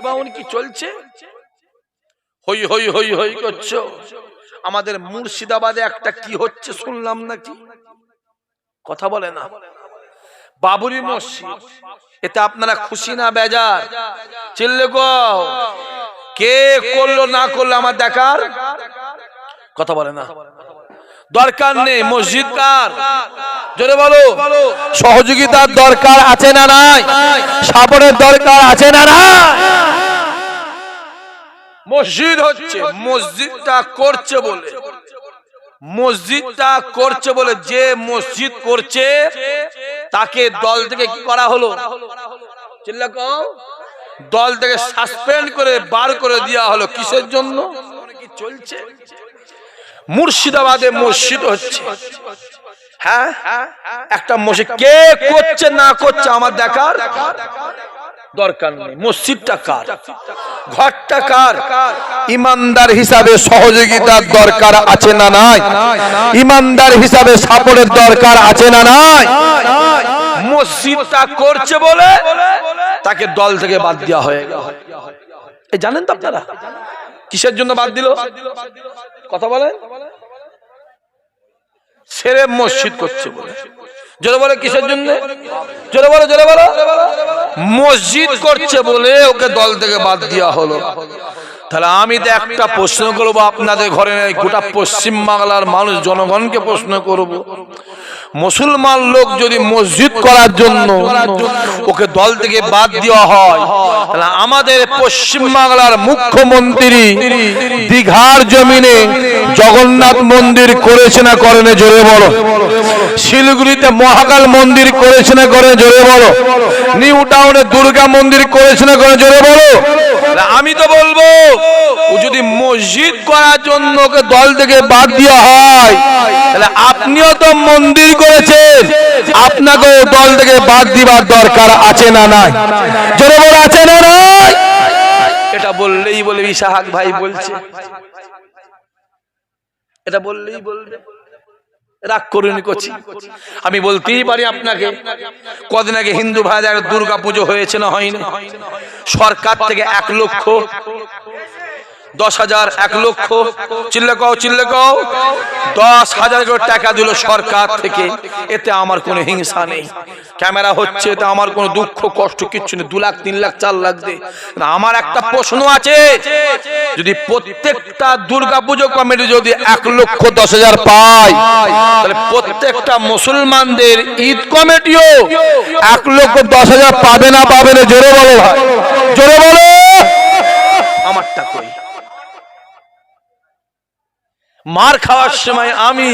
মাউন কি চলছে? হই হই হই হই করছো। আমাদের মুর্শিদাবাদে একটা কি হচ্ছে শুনলাম নাকি, কথা বলে না, বাবরি মসজিদ। এতে আপনারা খুশি না বেজার? চিল্লে গো, কে করলো না করলো আমার দেখার কথা বলে না, দরকার নেই। মসজিদ কার? জোরে বলো। সহযোগিতার দরকার আছে না নাই? সাপোর্টের দরকার আছে না নাই? মসজিদ হচ্ছে, মসজিদটা করছে বলে, মসজিদটা করছে বলে যে মসজিদ করছে তাকে দল থেকে কি করা হলো? চিল্লা কও, দল থেকে সাসপেন্ড করে বার করে দেওয়া হলো। কিসের জন্য? কি চলছে? মুর্শিদাবাদে মসজিদ হচ্ছে, হ্যাঁ একটা মসজিদ কে করছে না করছে আমার দেখার দরকার নেই। মসজিদটা কার? ঘরটা কার? ইমানদার হিসাবে সহযোগিতার দরকার আছে না নাই? ইমানদার হিসাবে সাপোর্টের দরকার আছে না নাই? মসজিদটা করছে বলে তাকে দল থেকে বাদ দেওয়া হয়ে গেল। এই জানেন তো আপনারা কিসের জন্য বাদ দিল? কথা বলেন। ছেড়ে মসজিদ করছে বলে। জোরে বলে কিসের জন্য? জোরে বলো, জোরে বলো। মসজিদ করছে বলে ওকে দল থেকে বাদ দেওয়া হলো। তাহলে আমি তো একটা প্রশ্ন করবো আপনাদের ঘরে, গোটা পশ্চিম বাংলার মানুষ জনগণকে প্রশ্ন করব, মুসলমান লোক যদি মসজিদ করার জন্য ওকে দল থেকে বাদ দেওয়া হয়, তাহলে আমাদের পশ্চিম বাংলার মুখ্যমন্ত্রী দীঘার জমিনে জগন্নাথ মন্দির করেছে না করেন? জোরে বলো। শিলিগুড়িতে মহাকাল মন্দির করেছে না করে? জোরে বলো। নিউ টাউনে দুর্গা মন্দির করেছে না করে? জোরে বলো। আমি তো বলবো ও যদি মসজিদ করার জন্য ওকে দল থেকে বাদ দেওয়া হয়, তাহলে আপনিও তো মন্দির করেছেন, আপনাকেও দল থেকে বাদ দিবার দরকার আছে না নাই? জোরে বলো, আছে না নাই? এটা বললেই বলবি সাহাক ভাই বলছে, এটা বললেই বলবে রাগ করুন করছি। আমি বলতেই পারি আপনাকে, কদিন আগে হিন্দু ভাইদের দুর্গা পুজো হয়েছে না হয়নি? সরকার থেকে 1 লক্ষ 10,000 1 লক্ষ চিল্লে কও, চিল্লে কও 10,000 করে টাকা দিল সরকার থেকে। এতে আমার কোনো হিংসা নেই, ক্যামেরা হচ্ছে, এতে আমার কোনো দুঃখ কষ্ট কিচ্ছু নেই। 2 লাখ 3 লাখ 4 লাখ দে। আমার একটা প্রশ্ন আছে, যদি প্রত্যেকটা দুর্গা পুজো কমিটি যদি 1,10,000 পায়, তাহলে প্রত্যেকটা মুসলমানদের ঈদ কমিটিও 1,10,000 পাবে না পাবে না? জোরে বলো ভাই, জোরে বলো। আমারটা কই? মার খাওয়ার সময় আমি,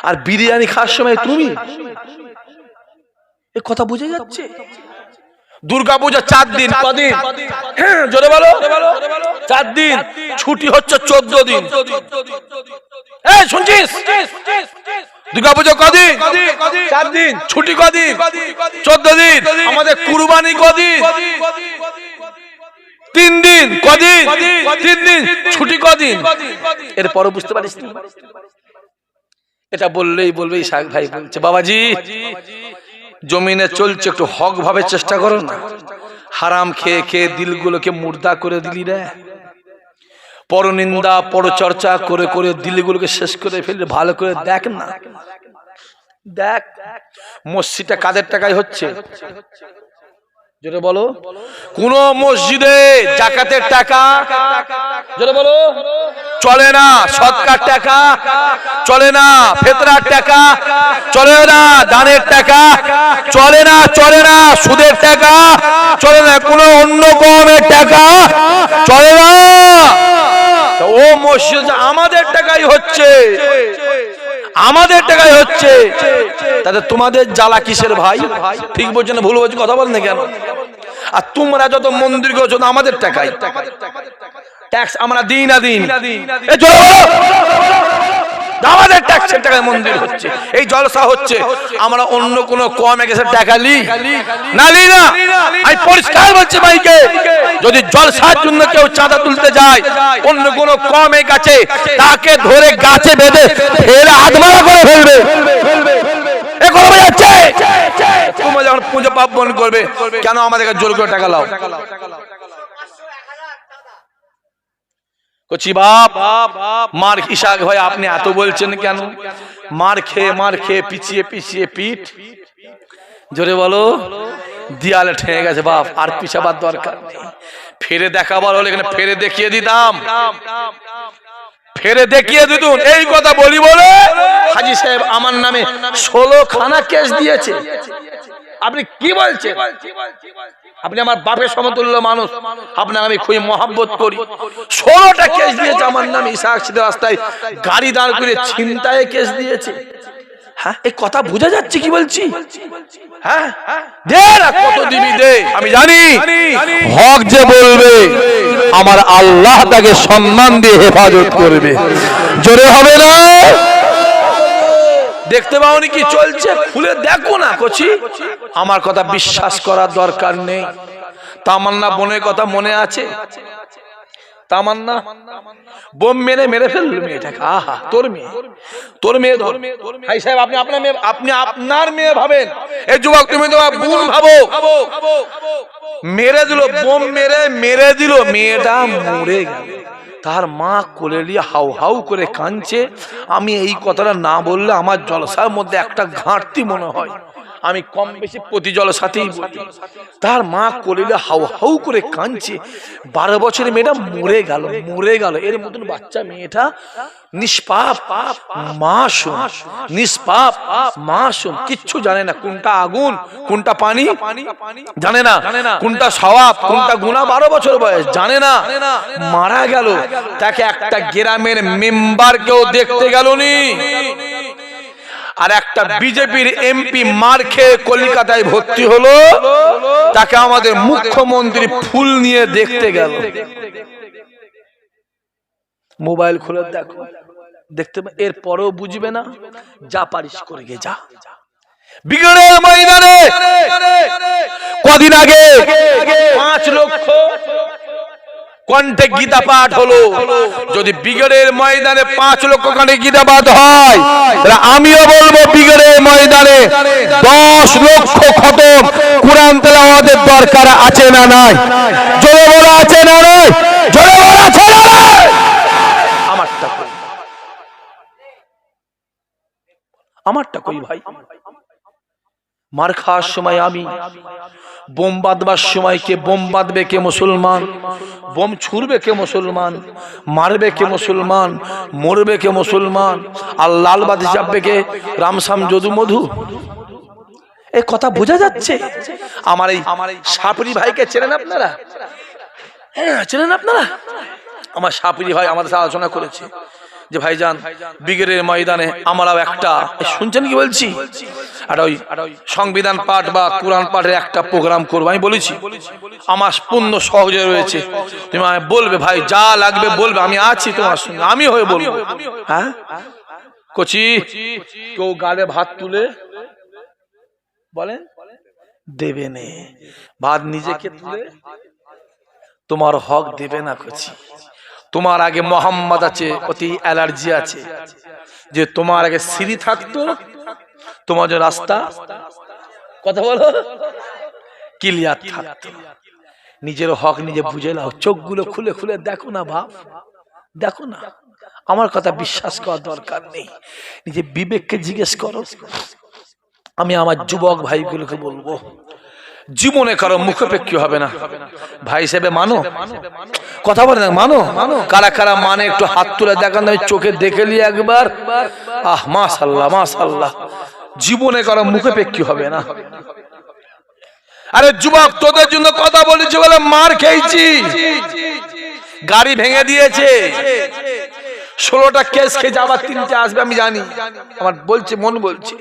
আর বিরিয়ানি খাওয়ার সময় তুমি। এ কথা বুঝে যাচ্ছে? দুর্গা পূজা 4 দিন, কদিন? হ্যাঁ জোরে বলো। 4 দিন, ছুটি হচ্ছে 14 দিন। এই শুনছিস? দুর্গা পূজা কদিন? 4 দিন, ছুটি কদিন? 14 দিন। আমাদের কুরবানি কদিন? 3 দিন। কদিন? 3 দিন। ছুটি কদিন? এরপরও বুঝতে পারিস না? এটা বললেই বলবে শাক ভাই বলছে, বাবাজি জমিনে চলছে, একটু হক ভাবে চেষ্টা করো না। হারাম খেয়ে খেয়ে দিলগুলোকে মুর্দা করে দিলি রে। পরনিন্দা পরচর্চা করে করে দিলগুলোকে শেষ করে ফেললে। ভালো করে দেখ না, দেখ মসজিদটা কাদের টাকায় হচ্ছে? জোরে বলো। কোন মসজিদে জাকাতের টাকা জোরে বলো চলে না, সদকার টাকা চলে না, ফিতরার টাকা চলে না, দানের টাকা চলে না, চলে না, সুদের টাকা চলে না, কোন অন্য কমের টাকা চলে না। ও মসজিদ আমাদের টাকাই হচ্ছে, আমাদের টাকাই হচ্ছে, তাতে তোমাদের জ্বালা কিসের ভাই? ঠিক বলছো না ভুল বলছো? কথা বল না কেন? আর তোমরা যত মন্দির করছো আমাদের টাকাই, ট্যাক্স আমরা দিই না দিন, আমাদের ট্যাক্সের টাকায় মন্দির হচ্ছে, এই জলসা হচ্ছে। আমরা অন্য কোন কম এসে টাকা লি না, লি না। আমি পরিষ্কার বলছি ভাইকে, যদি জলসার জন্য কেউ চাঁদা তুলতে যায় অন্য কোন কমে কাছে, তাকে ধরে গাছে বেঁধে ফেলে আধমারা করে ফেলবে। তোমরা যখন পুজো পার্বণ করবে, কেন আমাদেরকে জোর করে টাকা লাও? কচি বাপ মার ইসাক ভাই আপনি এত বলছেন কেন? মার খেয়ে পিছিয়ে পিছিয়ে পিঠ, জোরে বলো, দিয়ালে ঠেঙে গেছে বাপ, আর পিছাবার দরকার নেই। ফেরে দেখাবার হলে এখানে ফেরে দেখিয়ে দিতাম, ফেরে দেখিয়ে দিতুন। এই কথা বলি বলে হাজী সাহেব আমার নামে 16 খানা কেস দিয়েছে। আপনি কি বলছেন? আপনি আমার বাপের সমতুল্য মানুষ, আপনার আমি খুবই মহাব্বত করি। 16টা কেস দিয়েছে আমার নামে। ইসাক সিধে রাস্তায় গাড়ি দাঁড় করে ছিনতাইয়ে কেস দিয়েছে। হ্যাঁ, এই কথা বোঝা যাচ্ছে কি বলছি? হ্যাঁ, দে না, কত দিবি দে, আমি জানি হক যে বলবে আমার আল্লাহ তাকে সম্মান দিয়ে হেফাজত করবে। জোরে হবে না? দেখতে পাওনি কি চলছে? খুলে দেখো না কচি। আমার কথা বিশ্বাস করার দরকার নেই। তামান্না বোনের কথা মনে আছে? তামান্না বোম মেরে ফেলল মেয়েটাকে। আহা, তোর মেয়ে ধর। ভাই সাহেব আপনি আপনার মেয়ে, আপনি আপনার মেয়ে ভাবেন। এই যুবক তুমি তোমার বোন ভাবো। মেরে দিল, বোম মেরে দিল, মেয়েটা মরে গেল। তার মা কোলে নিয়ে হাউ হাউ করে কাঁদছে। আমি এই কথাটা না বললে আমার জলসার মধ্যে একটা ঘাটতি মনে হয়। আমি কম বেশি প্রতি জলসাতেই বলি। তার মা কোলে নিয়ে হাউ হাউ করে কাঁদছে। 12 বছরের মেয়েটা মরে গেল। এর মতন বাচ্চা মেয়েটা নিষ্পাপ মাসুম, নিষ্পাপ মাসুম, কিচ্ছু জানে না। কোনটা আগুন কোনটা পানি জানে না, কোনটা সওয়াব কোনটা গুনাহ, 12 বছর বয়স জানে না। মারা গেল। তাকে একটা গ্রামের মেম্বার কেউ দেখতে গেলনি। আর একটা বিজেপির এমপি মার খেয়ে কলকাতায় ভর্তি হলো। তাকে আমাদের মুখ্যমন্ত্রী ফুল নিয়ে দেখতে গেল। মোবাইল খুলে দেখো, দেখতে এর পরেও বুঝবে না। যা পারিস করে গে যা। বিগড়ের ময়দানে কদিন আগে 5 লক্ষ কণ্ঠে গীতা পাঠ হলো। যদি বিগড়ের ময়দানে 5 লক্ষ কণ্ঠে গীতা পাঠ হয়, তাহলে আমিও বলবো বিগড়ের ময়দানে 10 লক্ষ খতম কুরআন তেলাওয়াতের দরকার আছে না নাই? জোরে বলা আছে না নাই? জোরে বলা আছে না নাই? আমারটা কই ভাই? মার খাওয়ার সময় আমি, বোম বাঁধবার সময় কে বোম বাঁধবে কে মুসলমান, বোম ছুড়বে কে মুসলমান, মারবে কে মুসলমান, মরবে কে মুসলমান, আর লাল বাতি চাপবে কে রামসাম যদু মধু। এই কথা বোঝা যাচ্ছে? আমার এই সাপরি ভাইকে চেনেন আপনারা? হ্যাঁ চেনেন আপনারা? আমার সাপরি ভাই আমাদের সাথে আলোচনা করেছে যে ভাইজান বিগড়ের ময়দানে আমরাও একটা, শুনছেন কি বলছি, আর ওই সংবিধান পাঠ বা কোরআন পাঠের একটা প্রোগ্রাম করবো। আমি বলেছি আমার পূর্ণ সহজে রয়েছে, তুমি আমায় বলবে ভাই যা লাগবে বলবে, আমি আছি তোমার সঙ্গে, আমি হয়ে বলবো। হ্যাঁ কচি, কেউ গালে ভাত তুলে বলেন দেবে নে, ভাত নিজেকে তুলে তোমার হক দেবে না কচি। তোমার আগে মোহাম্মদ আছে, অতি অ্যালার্জি আছে, যে তোমার আগে সিঁড়ি থাকতো, তোমার যে রাস্তা কথা বলো ক্লিয়ার থাকতো। নিজের হক নিজে বুঝে নাও, চোখগুলো খুলে খুলে দেখো না বাপ, দেখো না। আমার কথা বিশ্বাস করার দরকার নেই, নিজে বিবেককে জিজ্ঞেস করো। আমি আমার যুবক ভাইগুলোকে বলবো, জীবনে কারো মুখাপেক্ষী হবে না। ভাই হিসেবে মানো, কথা বলে না, মানো। কারা কারা মানে একটু হাত তুলে দেখান, আমি চোখে দেখে নি একবার। আহ মাশাআল্লাহ মাশাআল্লাহ, জীবনে কারো মুখাপেক্ষী হবে না। আরে যুবক, তোদের জন্য কথা বলেছি বলে মার খেয়েছি, গাড়ি ভেঙে দিয়েছে, 16টা কেস খেয়ে আবার 3টে আসবে আমি জানি। আমার বলছে, মন বলছে।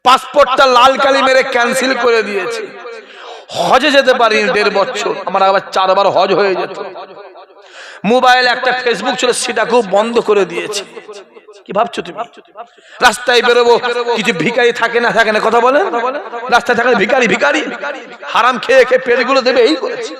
পাসপোর্টটা লাল কালি মেরে ক্যান্সেল করে দিয়েছে। হজে যেতে পারিনি 1.5 বছর, আমার আবার 4 বার হজ হয়ে যেত। মোবাইল একটা ফেসবুক ছিল, সেটা খুব বন্ধ করে দিয়েছে। কি ভাবছো তুমি? রাস্তায় বেরোবো, কিছু ভিখারি থাকে না থাকে না, কথা বলেন, রাস্তায় থাকে ভিখারি ভিখারি, হারাম খেয়ে খেয়ে পেটগুলো দেবে, এই করেছে।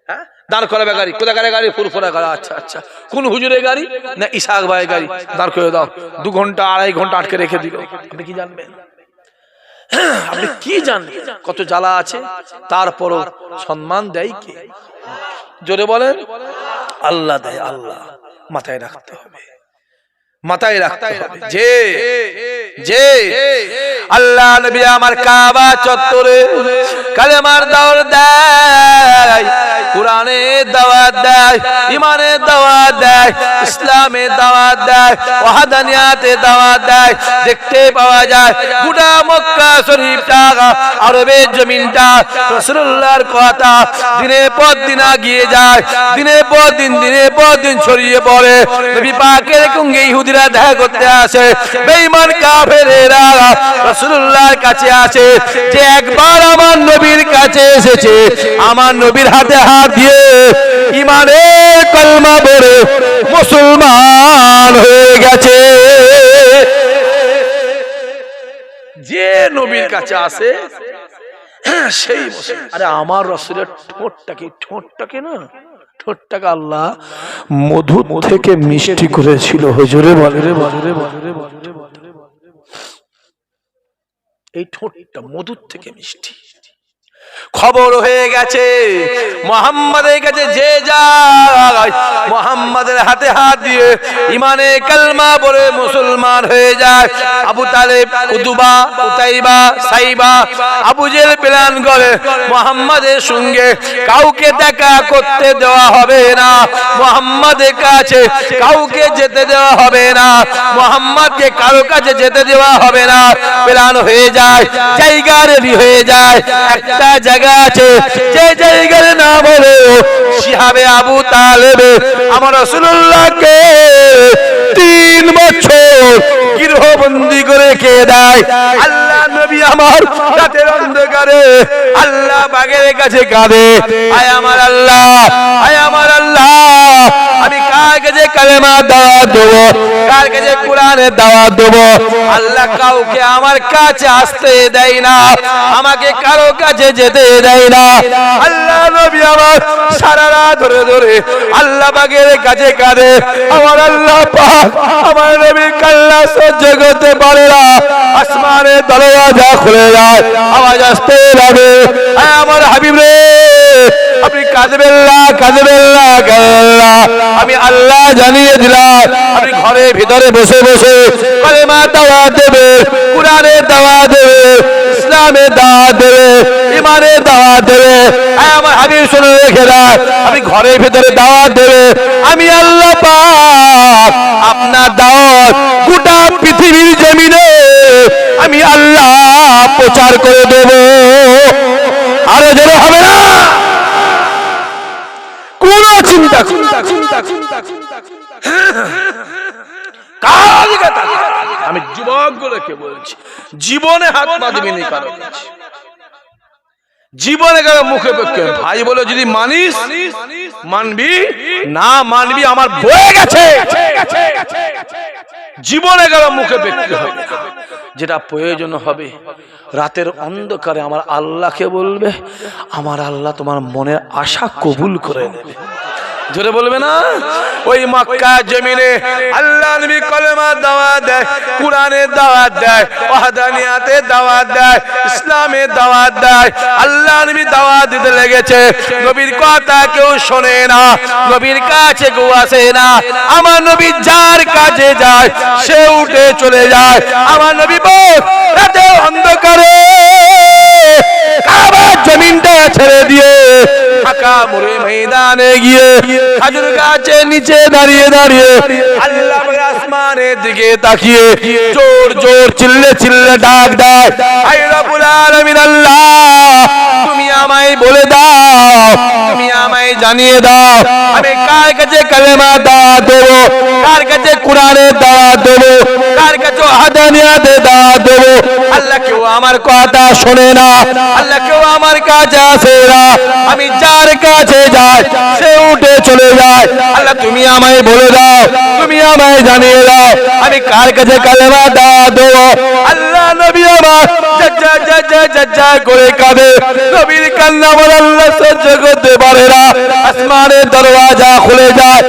হ্যাঁ, দাঁড় করাবে গাড়ি, কোথাকার গাড়ি? ফুরফুরা গাড়ি। আচ্ছা আচ্ছা, কোন হুজুরের গাড়ি? না ইসাক ভাইয়ের গাড়ি। দাঁড় করে দাও, 2 ঘন্টা 2.5 ঘন্টা আটকে রেখে দিল। আপনি কি জানবেন? আপনি কি জানবেন কত জ্বালা আছে? তারপরও সম্মান দেয় কে? জোরে বলেন। আল্লাহ দেয়, আল্লাহ মাথায় রাখতে হবে, মাথায় রাখতে হবে যে আল্লাহ নবী আমার কাবা চত্বরে কালেমার দাওয়াত দেয়, কোরআনের দাওয়াত দেয়, ইমানের দাওয়াত দেয়, ইসলামের দাওয়াত দেয়, ওয়াহদানিয়াতের দাওয়াত দেয়। দেখতে পাওয়া যায় গোটা মক্কা শরীফটা, আরবের জমিনটা রাসূলুল্লাহর কথা দিনের পর দিন এগিয়ে যায়, দিনের পর দিন ছড়িয়ে পড়ে। নবী পাকের সঙ্গে ইহুদিরা দেখা করতে আসে, বেঈমান কাফেরেরা রাসূলুল্লাহর কাছে আসে যে একবার আমার নবীর কাছে এসেছে, আমার নবীর হাতে হাত দিয়ে ঈমানের কলমা পড়ে মুসলমান হয়ে গেছে। যে নবীর কাছে আসে সেই আরে আমার রাসূলের ঠোঁটটাকে না, ঠোঁটটাকে আল্লাহ মধু থেকে মিষ্টি করেছিল। হুজুরে বলে এই ঠোঁটটা মধুর থেকে মিষ্টি। খবর হয়ে গেছে মুহাম্মাদের কাছে যে যায় মুহাম্মাদের হাতে হাত দিয়ে ইমানে কালমা পড়ে মুসলমান হয়ে যায়। Abu Taleb, Utba, উতাইবা, Saiba, Abu jail plan করে মুহাম্মাদের সঙ্গে কাউকে দেখা করতে দেওয়া হবে না, মুহাম্মাদের কাছে কাউকে যেতে দেওয়া হবে না, মুহাম্মাদকে কারো কাছে যেতে দেওয়া হবে না। প্ল্যান হয়ে যায়, জায়গা রেডি হয়ে যায়। একটা জায়গা আছে যে জায়গার নাম হলো শিহাবে আবু তালেব। আমার রাসূলুল্লাহকে 3 বছর গৃহবন্দী করে রেখে দেয়। আল্লাহ নবী আমার রাতের অন্ধকারে আল্লাহ পাকের কাছে কাঁদে, আয় আমার আল্লাহ, আয় আমার আল্লাহ, আমি কার কাছে কালেমা দাওয়াত দেব, কার কাছে কোরআনের দাওয়াত দেব? আল্লাহ কাউকে আমার কাছে আসতে দেয় না, আমাকে কারো কাছে যেতে দেয় না। আল্লাহ নবী আমার সারা রাত ধরে ধরে আল্লাহ পাকের কাছে কাঁদে। আমার আল্লাহ পাক আমার নবীর কান্না সহ্য করতে পারে না, আসমানের দরওয়াজা খুলে যায়, আওয়াজ আসতে লাগে, আমার হাবিব রে আপনি কাঁদবেন না, কাঁদবেন না, কাঁদবেন না। আমি আল্লাহ জানিয়ে দিলাম আপনি ঘরের ভিতরে বসে বসে কালেমার দাওয়াত দেবে, কোরআনের দাওয়াত দেবে, ইসলামের দাওয়াত দেবে, ইমানের দাওয়াত দেবে। আমার হাবিব শুনে রেখে দেয়, আপনি ঘরের ভিতরে দাওয়াত দেবে, আমি আল্লাহ পাক আপনার দাওয়াত গোটা পৃথিবীর জমিনে আমি আল্লাহ প্রচার করে দেব। আরে জোরে হবে না, কোন চিন্তা আমি যুবকগুলোকে বলছি, জীবনে হাত পা দিবি না কারো কাছে, জীবনে কারো মুখে পক্ষে ভাই বলে যদি মানিস মানবি, না মানবি আমার বয়ে গেছে। জীবনে কারো মুখে পক্ষে হবে, যেটা প্রয়োজন হবে রাতের অন্ধকারে আমার আল্লাহকে বলবে, আমার আল্লাহ তোমার মনের আশা কবুল করে নেবে। জোরে বলবে না? ওই মক্কা জমিনে আল্লাহ নবী কলেমার দাওয়াত দেয়, কোরআনের দাওয়াত দেয়, ওয়াহদানিয়াতের দাওয়াত দেয়, ইসলামের দাওয়াত দেয়। আল্লাহ নবী দাওয়াত দিতে লেগেছে, নবীর কথা কেউ শোনে না, নবীর কাছে কেউ আসে না। আমার নবী যার কাছে যায় সে উঠে চলে যায়। আমার নবী বল রাতে অন্ধকারে কাবার জমিনটা ছেড়ে দিয়ে ফাঁকা মোড়ে ময়দানে গিয়ে খেজুর গাছের নিচে দাঁড়িয়ে দাঁড়িয়ে আল্লাহ আসমানের দিকে তাকিয়ে জোর জোর চিল্লে চিল্লে ডাক দেয়, আয় রব্বুল আলামিন আল্লাহ তুমি আমায় বলে দাও, তুমি আমায় জানিয়ে দাও আমি কার কাছে কালেমা দাওয়াত দেব, কার কাছে কোরআনের দাওয়াত দেব, কার কাছে ওয়াহদানিয়াতের দাওয়াত দেব। আল্লাহ কেউ আমার কথা শোনে না, আল্লাহ কেউ আমার কাছে আসে না, আমি যার কাছে যাই সে উঠে চলে যায়। আল্লাহ তুমি আমায় বলে দাও, তুমি আমায় জানিয়ে দাও আমি কার কাছে কালেমা দাওয়াত দেব। আল্লাহ নবী আমার যা করে কাঁদে, নবীর কান্না আমার আল্লাহ সহ্য করতে পারে না, আসমানের দরওয়াজা খুলে যায়।